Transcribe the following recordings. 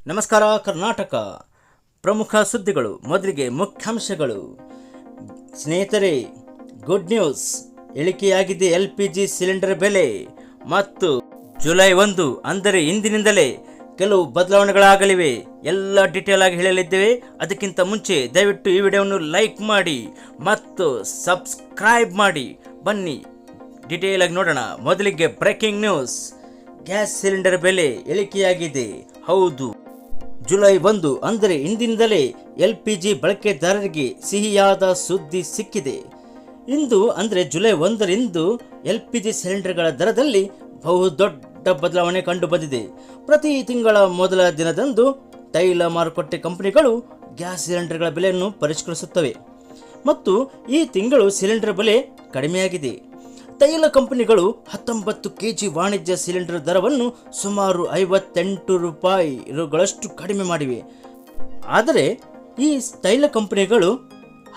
ನಮಸ್ಕಾರ ಕರ್ನಾಟಕ. ಪ್ರಮುಖ ಸುದ್ದಿಗಳು. ಮೊದಲಿಗೆ ಮುಖ್ಯಾಂಶಗಳು. ಸ್ನೇಹಿತರೆ, ಗುಡ್ ನ್ಯೂಸ್, ಇಳಿಕೆಯಾಗಿದೆ LPG ಸಿಲಿಂಡರ್ ಬೆಲೆ. ಮತ್ತು ಜುಲೈ 1 ಅಂದರೆ ಇಂದಿನಿಂದಲೇ ಕೆಲವು ಬದಲಾವಣೆಗಳಾಗಲಿವೆ. ಎಲ್ಲ ಡೀಟೇಲ್ ಆಗಿ ಹೇಳಲಿದ್ದೇವೆ. ಅದಕ್ಕಿಂತ ಮುಂಚೆ ದಯವಿಟ್ಟು ಈ ವಿಡಿಯೋವನ್ನು ಲೈಕ್ ಮಾಡಿ ಮತ್ತು ಸಬ್ಸ್ಕ್ರೈಬ್ ಮಾಡಿ. ಬನ್ನಿ ಡೀಟೇಲ್ ಆಗಿ ನೋಡೋಣ. ಮೊದಲಿಗೆ ಬ್ರೇಕಿಂಗ್ ನ್ಯೂಸ್. ಗ್ಯಾಸ್ ಸಿಲಿಂಡರ್ ಬೆಲೆ ಇಳಿಕೆಯಾಗಿದೆ. ಹೌದು, ಜುಲೈ 1 ಅಂದರೆ ಇಂದಿನಿಂದಲೇ LPG ಬಳಕೆದಾರರಿಗೆ ಸಿಹಿಯಾದ ಸುದ್ದಿ ಸಿಕ್ಕಿದೆ. ಇಂದು ಅಂದರೆ ಜುಲೈ 1ರಂದು LPG ಸಿಲಿಂಡರ್ಗಳ ದರದಲ್ಲಿ ಬಹುದೊಡ್ಡ ಬದಲಾವಣೆ ಕಂಡುಬಂದಿದೆ. ಪ್ರತಿ ತಿಂಗಳ ಮೊದಲ ದಿನದಂದು ತೈಲ ಮಾರುಕಟ್ಟೆ ಕಂಪನಿಗಳು ಗ್ಯಾಸ್ ಸಿಲಿಂಡರ್ಗಳ ಬೆಲೆಯನ್ನು ಪರಿಷ್ಕರಿಸುತ್ತವೆ ಮತ್ತು ಈ ತಿಂಗಳು ಸಿಲಿಂಡರ್ ಬೆಲೆ ಕಡಿಮೆಯಾಗಿದೆ. ತೈಲ ಕಂಪನಿಗಳು 19 kg ವಾಣಿಜ್ಯ ಸಿಲಿಂಡರ್ ದರವನ್ನು ಸುಮಾರು 58 ರೂಪಾಯಿಗಳಷ್ಟು ಕಡಿಮೆ ಮಾಡಿವೆ. ಆದರೆ ಈ ತೈಲ ಕಂಪನಿಗಳು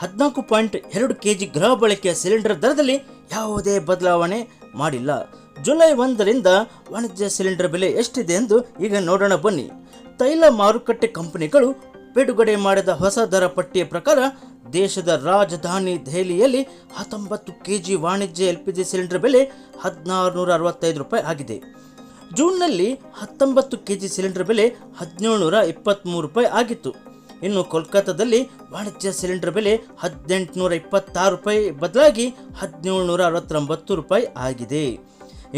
14.2 kg ಗೃಹ ಬಳಕೆಯ ಸಿಲಿಂಡರ್ ದರದಲ್ಲಿ ಯಾವುದೇ ಬದಲಾವಣೆ ಮಾಡಿಲ್ಲ. ಜುಲೈ 1ರಿಂದ ವಾಣಿಜ್ಯ ಸಿಲಿಂಡರ್ ಬೆಲೆ ಎಷ್ಟಿದೆ ಎಂದು ಈಗ ನೋಡೋಣ ಬನ್ನಿ. ತೈಲ ಮಾರುಕಟ್ಟೆ ಕಂಪನಿಗಳು ಬಿಡುಗಡೆ ಮಾಡಿದ ಹೊಸ ದರ ಪಟ್ಟಿಯ ಪ್ರಕಾರ ದೇಶದ ರಾಜಧಾನಿ ದೆಹಲಿಯಲ್ಲಿ 19 kg ವಾಣಿಜ್ಯ LPG ಸಿಲಿಂಡರ್ ಬೆಲೆ 1665 ರೂಪಾಯಿ ಆಗಿದೆ. ಜೂನ್ನಲ್ಲಿ 19 kg ಸಿಲಿಂಡರ್ ಬೆಲೆ 1723 ರೂಪಾಯಿ ಆಗಿತ್ತು. ಇನ್ನು ಕೋಲ್ಕತ್ತಾದಲ್ಲಿ ವಾಣಿಜ್ಯ ಸಿಲಿಂಡರ್ ಬೆಲೆ 1826 ರೂಪಾಯಿ ಬದಲಾಗಿ 1769 ರೂಪಾಯಿ ಆಗಿದೆ.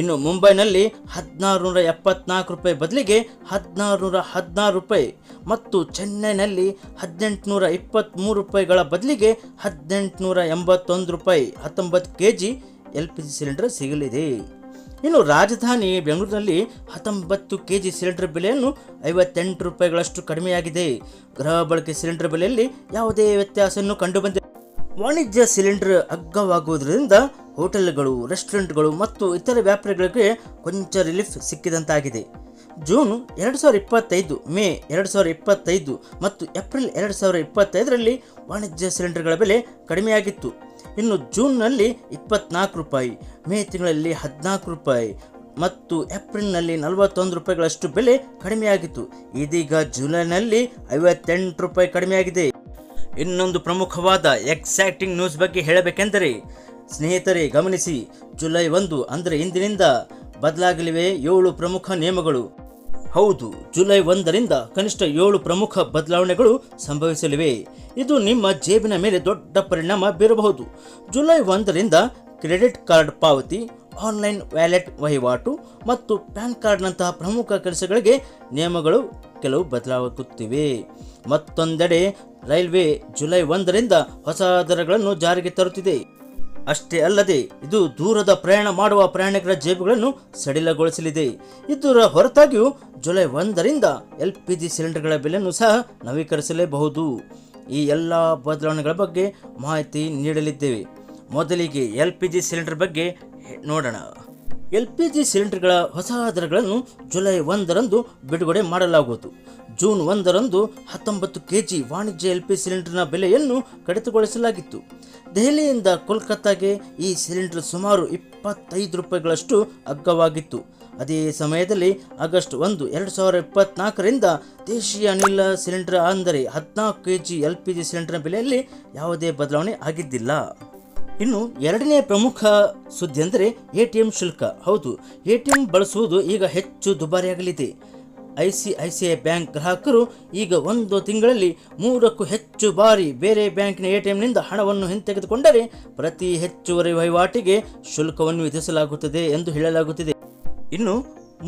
ಇನ್ನು ಮುಂಬೈನಲ್ಲಿ 1674 ರೂಪಾಯಿ ಬದಲಿಗೆ 1616 ರೂಪಾಯಿ ಮತ್ತು ಚೆನ್ನೈನಲ್ಲಿ 1823 ರೂಪಾಯಿಗಳ ಬದಲಿಗೆ 1881 ರೂಪಾಯಿ 19 kg LPG ಸಿಲಿಂಡರ್ ಸಿಗಲಿದೆ. ಇನ್ನು ರಾಜಧಾನಿ ಬೆಂಗಳೂರಿನಲ್ಲಿ 19 kg ಸಿಲಿಂಡರ್ ಬೆಲೆಯನ್ನು 58 ರೂಪಾಯಿಗಳಷ್ಟು ಕಡಿಮೆಯಾಗಿದೆ. ಗೃಹ ಬಳಕೆ ಸಿಲಿಂಡರ್ ಬೆಲೆಯಲ್ಲಿ ಯಾವುದೇ ವ್ಯತ್ಯಾಸವನ್ನು ಕಂಡುಬಂದಿಲ್ಲ. ವಾಣಿಜ್ಯ ಸಿಲಿಂಡರ್ ಅಗ್ಗವಾಗುವುದರಿಂದ ಹೋಟೆಲ್ಗಳು, ರೆಸ್ಟೋರೆಂಟ್ಗಳು ಮತ್ತು ಇತರ ವ್ಯಾಪಾರಿಗಳಿಗೆ ಕೊಂಚ ರಿಲೀಫ್ ಸಿಕ್ಕಿದಂತಾಗಿದೆ. ಜೂನ್ 2025, ಮೇ 2025 ಮತ್ತು ಏಪ್ರಿಲ್ 2025ರಲ್ಲಿ ವಾಣಿಜ್ಯ ಸಿಲಿಂಡರ್ಗಳ ಬೆಲೆ ಕಡಿಮೆಯಾಗಿತ್ತು. ಇನ್ನು ಜೂನ್ನಲ್ಲಿ 24 ರೂಪಾಯಿ, ಮೇ ತಿಂಗಳಲ್ಲಿ 14 ರೂಪಾಯಿ ಮತ್ತು ಏಪ್ರಿಲ್ನಲ್ಲಿ 41 ರೂಪಾಯಿಗಳಷ್ಟು ಬೆಲೆ ಕಡಿಮೆಯಾಗಿತ್ತು. ಇದೀಗ ಜುಲೈನಲ್ಲಿ 58 ರೂಪಾಯಿ ಕಡಿಮೆಯಾಗಿದೆ. ಇನ್ನೊಂದು ಪ್ರಮುಖವಾದ ಎಕ್ಸೈಟಿಂಗ್ ನ್ಯೂಸ್ ಬಗ್ಗೆ ಹೇಳಬೇಕೆಂದರೆ, ಸ್ನೇಹಿತರೆ ಗಮನಿಸಿ, ಜುಲೈ 1 ಅಂದರೆ ಇಂದಿನಿಂದ ಬದಲಾಗಲಿವೆ 7 ಪ್ರಮುಖ ನಿಯಮಗಳು. ಹೌದು, ಜುಲೈ 1ರಿಂದ ಕನಿಷ್ಠ 7 ಪ್ರಮುಖ ಬದಲಾವಣೆಗಳು ಸಂಭವಿಸಲಿವೆ. ಇದು ನಿಮ್ಮ ಜೇಬಿನ ಮೇಲೆ ದೊಡ್ಡ ಪರಿಣಾಮ ಬೀರಬಹುದು. ಜುಲೈ 1ರಿಂದ ಕ್ರೆಡಿಟ್ ಕಾರ್ಡ್ ಪಾವತಿ, ಆನ್ಲೈನ್ ವ್ಯಾಲೆಟ್ ವಹಿವಾಟು ಮತ್ತು ಪ್ಯಾನ್ ಕಾರ್ಡ್ನಂತಹ ಪ್ರಮುಖ ಕೆಲಸಗಳಿಗೆ ನಿಯಮಗಳು ಕೆಲವು ಬದಲಾಗುತ್ತಿವೆ. ಮತ್ತೊಂದೆಡೆ ರೈಲ್ವೆ ಜುಲೈ 1ರಿಂದ ಹೊಸ ದರಗಳನ್ನು ಜಾರಿಗೆ ತರುತ್ತಿದೆ. ಅಷ್ಟೇ ಅಲ್ಲದೆ ಇದು ದೂರದ ಪ್ರಯಾಣ ಮಾಡುವ ಪ್ರಯಾಣಿಕರ ಜೇಬುಗಳನ್ನು ಸಡಿಲಗೊಳಿಸಲಿದೆ. ಇದರ ಹೊರತಾಗಿಯೂ ಜುಲೈ 1ರಿಂದ LPG ಸಿಲಿಂಡರ್ಗಳ ಬೆಲೆಯನ್ನು ಸಹ ನವೀಕರಿಸಲೇಬಹುದು. ಈ ಎಲ್ಲ ಬದಲಾವಣೆಗಳ ಬಗ್ಗೆ ಮಾಹಿತಿ ನೀಡಲಿದ್ದೇವೆ. ಮೊದಲಿಗೆ LPG ಸಿಲಿಂಡರ್ ಬಗ್ಗೆ ನೋಡೋಣ. LPG ಸಿಲಿಂಡರ್ಗಳ ಹೊಸ ದರಗಳನ್ನು ಜುಲೈ 1ರಂದು ಬಿಡುಗಡೆ ಮಾಡಲಾಗುವುದು. ಜೂನ್ 1ರಂದು 19 kg ವಾಣಿಜ್ಯ LPG ಸಿಲಿಂಡರ್ನ ಬೆಲೆಯನ್ನು ಕಡಿತಗೊಳಿಸಲಾಗಿತ್ತು. ದೆಹಲಿಯಿಂದ ಕೋಲ್ಕತ್ತಾಗೆ ಈ ಸಿಲಿಂಡರ್ ಸುಮಾರು 25 ರೂಪಾಯಿಗಳಷ್ಟು ಅಗ್ಗವಾಗಿತ್ತು. ಅದೇ ಸಮಯದಲ್ಲಿ ಆಗಸ್ಟ್ 1, 2024ರಿಂದ ದೇಶೀಯ ಅನಿಲ ಸಿಲಿಂಡರ್ ಅಂದರೆ 14 kg LPG ಸಿಲಿಂಡರ್ನ ಬೆಲೆಯಲ್ಲಿ ಯಾವುದೇ ಬದಲಾವಣೆ ಆಗಿದ್ದಿಲ್ಲ. ಇನ್ನು ಎರಡನೇ ಪ್ರಮುಖ ಸುದ್ದಿ ಅಂದರೆ ATM ಶುಲ್ಕ. ಹೌದು, ATM ಬಳಸುವುದು ಈಗ ಹೆಚ್ಚು ದುಬಾರಿಯಾಗಲಿದೆ. ICICI ಬ್ಯಾಂಕ್ ಗ್ರಾಹಕರು ಈಗ ಒಂದು ತಿಂಗಳಲ್ಲಿ 3ಕ್ಕೂ ಹೆಚ್ಚು ಬಾರಿ ಬೇರೆ ಬ್ಯಾಂಕಿನ ATMನಿಂದ ಹಣವನ್ನು ಹಿಂತೆಗೆದುಕೊಂಡರೆ ಪ್ರತಿ ಹೆಚ್ಚುವರಿ ವಹಿವಾಟಿಗೆ ಶುಲ್ಕವನ್ನು ವಿಧಿಸಲಾಗುತ್ತದೆ ಎಂದು ಹೇಳಲಾಗುತ್ತಿದೆ. ಇನ್ನು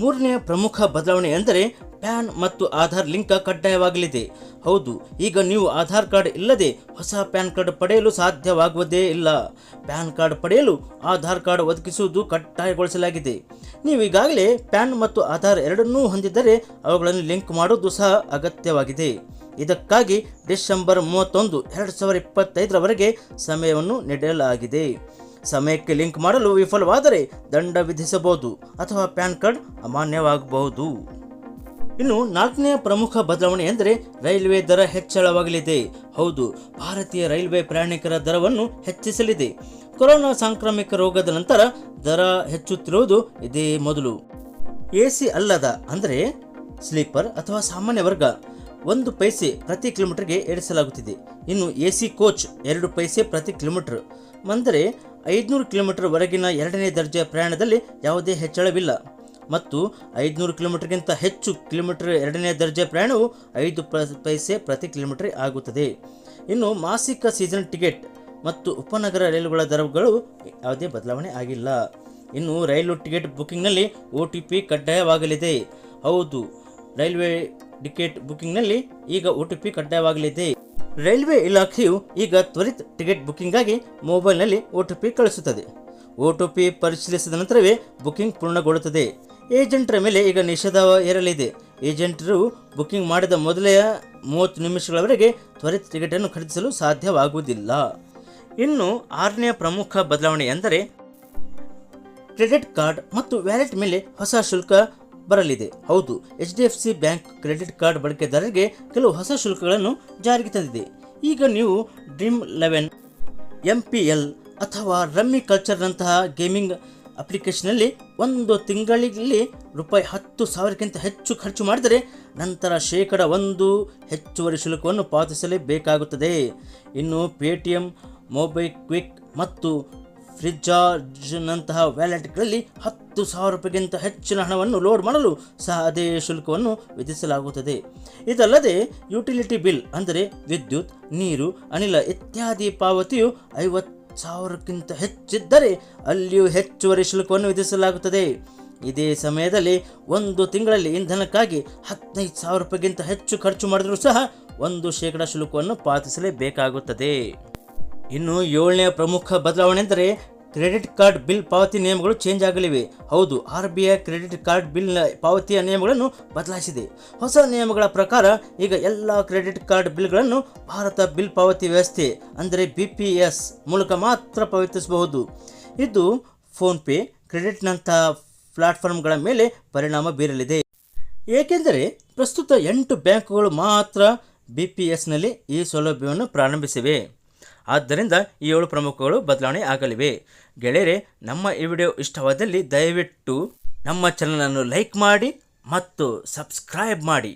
ಮೂರನೆಯ ಪ್ರಮುಖ ಬದಲಾವಣೆ ಎಂದರೆ ಪ್ಯಾನ್ ಮತ್ತು ಆಧಾರ್ ಲಿಂಕ್ ಕಡ್ಡಾಯವಾಗಲಿದೆ. ಹೌದು, ಈಗ ನೀವು ಆಧಾರ್ ಕಾರ್ಡ್ ಇಲ್ಲದೆ ಹೊಸ ಪ್ಯಾನ್ ಕಾರ್ಡ್ ಪಡೆಯಲು ಸಾಧ್ಯವಾಗುವುದೇ ಇಲ್ಲ. ಪ್ಯಾನ್ ಕಾರ್ಡ್ ಪಡೆಯಲು ಆಧಾರ್ ಕಾರ್ಡ್ ಒದಗಿಸುವುದು ಕಡ್ಡಾಯಗೊಳಿಸಲಾಗಿದೆ. ನೀವು ಈಗಾಗಲೇ ಪ್ಯಾನ್ ಮತ್ತು ಆಧಾರ್ ಎರಡನ್ನೂ ಹೊಂದಿದ್ದರೆ ಅವುಗಳನ್ನು ಲಿಂಕ್ ಮಾಡುವುದು ಸಹ ಅಗತ್ಯವಾಗಿದೆ. ಇದಕ್ಕಾಗಿ ಡಿಸೆಂಬರ್ 31, 2025ರವರೆಗೆ ಸಮಯವನ್ನು ನೀಡಲಾಗಿದೆ. ಸಮಯಕ್ಕೆ ಲಿಂಕ್ ಮಾಡಲು ವಿಫಲವಾದರೆ ದಂಡ ವಿಧಿಸಬಹುದು ಅಥವಾ ಪ್ಯಾನ್ ಕಾರ್ಡ್ ಅಮಾನ್ಯವಾಗಬಹುದು. ಇನ್ನು ನಾಲ್ಕನೆಯ ಪ್ರಮುಖ ಬದಲಾವಣೆ ಎಂದರೆ ರೈಲ್ವೆ ದರ ಹೆಚ್ಚಳವಾಗಲಿದೆ. ಹೌದು, ಭಾರತೀಯ ರೈಲ್ವೆ ಪ್ರಯಾಣಿಕರ ದರವನ್ನು ಹೆಚ್ಚಿಸಲಿದೆ. ಕೊರೋನಾ ಸಾಂಕ್ರಾಮಿಕ ರೋಗದ ನಂತರ ದರ ಹೆಚ್ಚುತ್ತಿರುವುದು ಇದೇ ಮೊದಲು. AC ಅಲ್ಲದ ಅಂದರೆ ಸ್ಲೀಪರ್ ಅಥವಾ ಸಾಮಾನ್ಯ ವರ್ಗ 1 ಪೈಸೆ ಪ್ರತಿ ಕಿಲೋಮೀಟರ್ಗೆ ಏರಿಸಲಾಗುತ್ತಿದೆ. ಇನ್ನು AC ಕೋಚ್ 2 ಪೈಸೆ ಪ್ರತಿ ಕಿಲೋಮೀಟರ್. ಅಂದರೆ 500 ಕಿಲೋಮೀಟರ್ ವರೆಗಿನ 2ನೇ ದರ್ಜೆಯ ಪ್ರಯಾಣದಲ್ಲಿ ಯಾವುದೇ ಹೆಚ್ಚಳವಿಲ್ಲ ಮತ್ತು 500 ಕಿಲೋಮೀಟರ್ಗಿಂತ ಹೆಚ್ಚು ಕಿಲೋಮೀಟರ್ 2ನೇ ದರ್ಜೆಯ ಪ್ರಯಾಣವು 5 ಪೈಸೆ ಪ್ರತಿ ಕಿಲೋಮೀಟರ್ ಆಗುತ್ತದೆ. ಇನ್ನು ಮಾಸಿಕ ಸೀಸನ್ ಟಿಕೆಟ್ ಮತ್ತು ಉಪನಗರ ರೈಲುಗಳ ದರಗಳು ಯಾವುದೇ ಬದಲಾವಣೆ ಆಗಿಲ್ಲ. ಇನ್ನು ರೈಲು ಟಿಕೆಟ್ ಬುಕಿಂಗ್ನಲ್ಲಿ OTP ಕಡ್ಡಾಯವಾಗಲಿದೆ. ಹೌದು, ರೈಲ್ವೆ ಟಿಕೆಟ್ ಬುಕಿಂಗ್ನಲ್ಲಿ ಈಗ OTP ಕಡ್ಡಾಯವಾಗಲಿದೆ. ರೈಲ್ವೆ ಇಲಾಖೆಯು ಈಗ ತ್ವರಿತ ಟಿಕೆಟ್ ಬುಕಿಂಗ್ಗಾಗಿ ಮೊಬೈಲ್ನಲ್ಲಿ OTP ಕಳಿಸುತ್ತದೆ. OTP ಪರಿಶೀಲಿಸಿದ ನಂತರವೇ ಬುಕಿಂಗ್ ಪೂರ್ಣಗೊಳ್ಳುತ್ತದೆ. ಏಜೆಂಟರ ಮೇಲೆ ಈಗ ನಿಷೇಧ ಏರಲಿದೆ. ಏಜೆಂಟರು ಬುಕಿಂಗ್ ಮಾಡಿದ ಮೊದಲೇ 30 ನಿಮಿಷಗಳವರೆಗೆ ತ್ವರಿತ ಟಿಕೆಟನ್ನು ಖರೀದಿಸಲು ಸಾಧ್ಯವಾಗುವುದಿಲ್ಲ. ಇನ್ನು 6ನೇ ಪ್ರಮುಖ ಬದಲಾವಣೆ ಎಂದರೆ ಕ್ರೆಡಿಟ್ ಕಾರ್ಡ್ ಮತ್ತು ವ್ಯಾಲೆಟ್ ಮೇಲೆ ಹೊಸ ಶುಲ್ಕ ಬರಲಿದೆ. ಹೌದು, HDFC ಬ್ಯಾಂಕ್ ಕ್ರೆಡಿಟ್ ಕಾರ್ಡ್ ಬಳಕೆದಾರರಿಗೆ ಕೆಲವು ಹೊಸ ಶುಲ್ಕಗಳನ್ನು ಜಾರಿಗೆ ತಂದಿದೆ. ಈಗ ನೀವು Dream11, MPL ಅಥವಾ ರಮ್ಮಿ ಕಲ್ಚರ್ನಂತಹ ಗೇಮಿಂಗ್ ಅಪ್ಲಿಕೇಶನ್ನಲ್ಲಿ 1 ತಿಂಗಳಲ್ಲಿ ₹10,000ಕ್ಕಿಂತ ಹೆಚ್ಚು ಖರ್ಚು ಮಾಡಿದರೆ ನಂತರ ಶೇಕಡ 1 ಹೆಚ್ಚುವರಿ ಶುಲ್ಕವನ್ನು ಪಾವತಿಸಲೇಬೇಕಾಗುತ್ತದೆ. ಇನ್ನು ಪೇಟಿಎಂ, ಮೊಬಿಕ್ವಿಕ್ ಮತ್ತು ಫ್ರೀಚಾರ್ಜ್ನಂತಹ ವ್ಯಾಲೆಟ್ಗಳಲ್ಲಿ ₹10,000ಗಿಂತ ಹೆಚ್ಚಿನ ಹಣವನ್ನು ಲೋಡ್ ಮಾಡಲು ಸಹ ಅದೇ ಶುಲ್ಕವನ್ನು ವಿಧಿಸಲಾಗುತ್ತದೆ. ಇದಲ್ಲದೆ ಯುಟಿಲಿಟಿ ಬಿಲ್ ಅಂದರೆ ವಿದ್ಯುತ್, ನೀರು, ಅನಿಲ ಇತ್ಯಾದಿ ಪಾವತಿಯು ₹50,000ಕ್ಕಿಂತ ಹೆಚ್ಚಿದ್ದರೆ ಅಲ್ಲಿಯೂ ಹೆಚ್ಚುವರಿ ಶುಲ್ಕವನ್ನು ವಿಧಿಸಲಾಗುತ್ತದೆ. ಇದೇ ಸಮಯದಲ್ಲಿ 1 ತಿಂಗಳಲ್ಲಿ ಇಂಧನಕ್ಕಾಗಿ ₹15,000ಗಿಂತ ಹೆಚ್ಚು ಖರ್ಚು ಮಾಡಿದರೂ ಸಹ 1% ಶುಲ್ಕವನ್ನು ಪಾವತಿಸಲೇಬೇಕಾಗುತ್ತದೆ. ಇನ್ನು 7ನೇ ಪ್ರಮುಖ ಬದಲಾವಣೆ ಎಂದರೆ ಕ್ರೆಡಿಟ್ ಕಾರ್ಡ್ ಬಿಲ್ ಪಾವತಿ ನಿಯಮಗಳು ಚೇಂಜ್ ಆಗಲಿವೆ. ಹೌದು, RBI ಕ್ರೆಡಿಟ್ ಕಾರ್ಡ್ ಬಿಲ್ ಪಾವತಿಯ ನಿಯಮಗಳನ್ನು ಬದಲಾಯಿಸಿದೆ. ಹೊಸ ನಿಯಮಗಳ ಪ್ರಕಾರ ಈಗ ಎಲ್ಲ ಕ್ರೆಡಿಟ್ ಕಾರ್ಡ್ ಬಿಲ್ಗಳನ್ನು ಭಾರತ ಬಿಲ್ ಪಾವತಿ ವ್ಯವಸ್ಥೆ ಅಂದರೆ BPS ಮೂಲಕ ಮಾತ್ರ ಪಾವತಿಸಬಹುದು. ಇದು ಫೋನ್ಪೇ, ಕ್ರೆಡಿಟ್ನಂತಹ ಪ್ಲಾಟ್ಫಾರ್ಮ್ಗಳ ಮೇಲೆ ಪರಿಣಾಮ ಬೀರಲಿದೆ. ಏಕೆಂದರೆ ಪ್ರಸ್ತುತ 8 ಬ್ಯಾಂಕುಗಳು ಮಾತ್ರ BPSನಲ್ಲಿ ಈ ಸೌಲಭ್ಯವನ್ನು ಪ್ರಾರಂಭಿಸಿವೆ. ಆದ್ದರಿಂದ ಈ 7 ಪ್ರಮುಖಗಳು ಬದಲಾವಣೆ ಆಗಲಿವೆ. ಗೆಳೆಯರೆ, ನಮ್ಮ ಈ ವಿಡಿಯೋ ಇಷ್ಟವಾದಲ್ಲಿ ದಯವಿಟ್ಟು ನಮ್ಮ ಚಾನಲನ್ನು ಲೈಕ್ ಮಾಡಿ ಮತ್ತು ಸಬ್ಸ್ಕ್ರೈಬ್ ಮಾಡಿ.